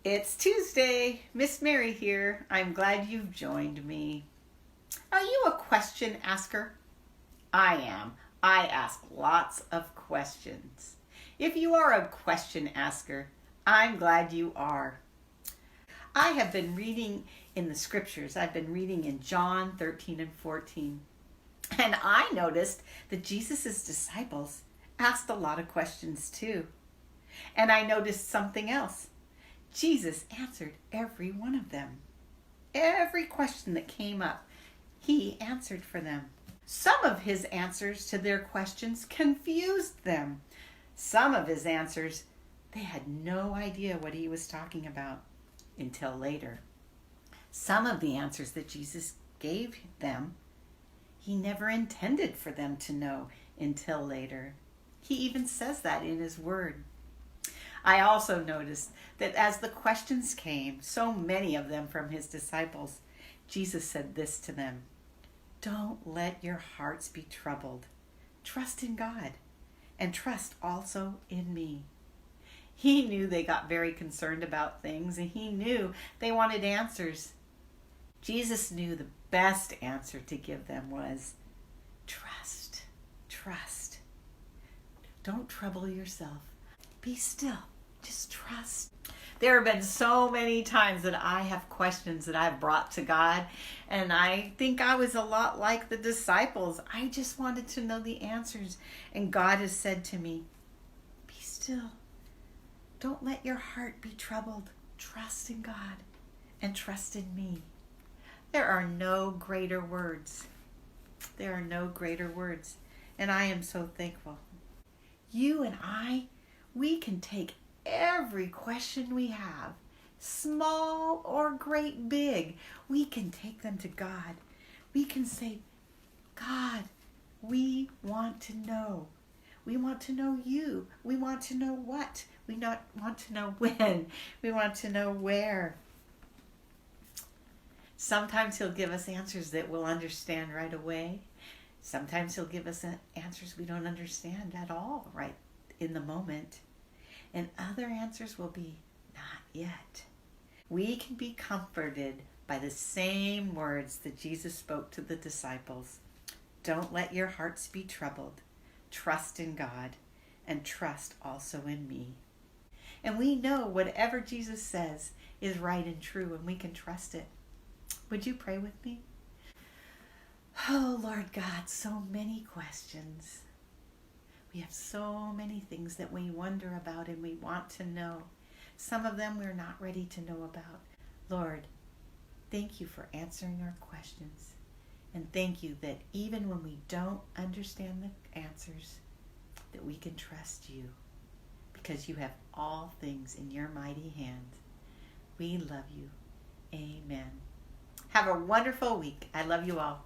It's Tuesday. Miss Mary here. I'm glad you've joined me. Are you a question asker? I am. I ask lots of questions. If you are a question asker, I'm glad you are. I have been reading in the scriptures. I've been reading in John 13 and 14. And I noticed that Jesus' disciples asked a lot of questions too. And I noticed something else. Jesus answered every one of them. Every question that came up, he answered for them. Some of his answers to their questions confused them. Some of his answers, they had no idea what he was talking about until later. Some of the answers that Jesus gave them, he never intended for them to know until later. He even says that in his word. I also noticed that as the questions came, so many of them from his disciples, Jesus said this to them: "Don't let your hearts be troubled. Trust in God and trust also in me." He knew they got very concerned about things, and he knew they wanted answers. Jesus knew the best answer to give them was trust. Trust. Don't trouble yourself. Be still. Just trust. There have been so many times that I have questions that I've brought to God, and I think I was a lot like the disciples. I just wanted to know the answers, and God has said to me, be still. Don't let your heart be troubled. Trust in God and trust in me. There are no greater words. There are no greater words, and I am so thankful. You and I, we can take every question we have, small or great big, we can take them to God. We can say, God, we want to know. We want to know you. We want to know what. We not want to know when. We want to know where. Sometimes he'll give us answers that we'll understand right away. Sometimes he'll give us answers we don't understand at all right in the moment. And other answers will be not yet. We can be comforted by the same words that Jesus spoke to the disciples. Don't let your hearts be troubled. Trust in God and trust also in me. And we know whatever Jesus says is right and true, and we can trust it. Would you pray with me? Oh, Lord God, so many questions. We have so many things that we wonder about and we want to know. Some of them we're not ready to know about. Lord, thank you for answering our questions. And thank you that even when we don't understand the answers, that we can trust you because you have all things in your mighty hand. We love you. Amen. Have a wonderful week. I love you all.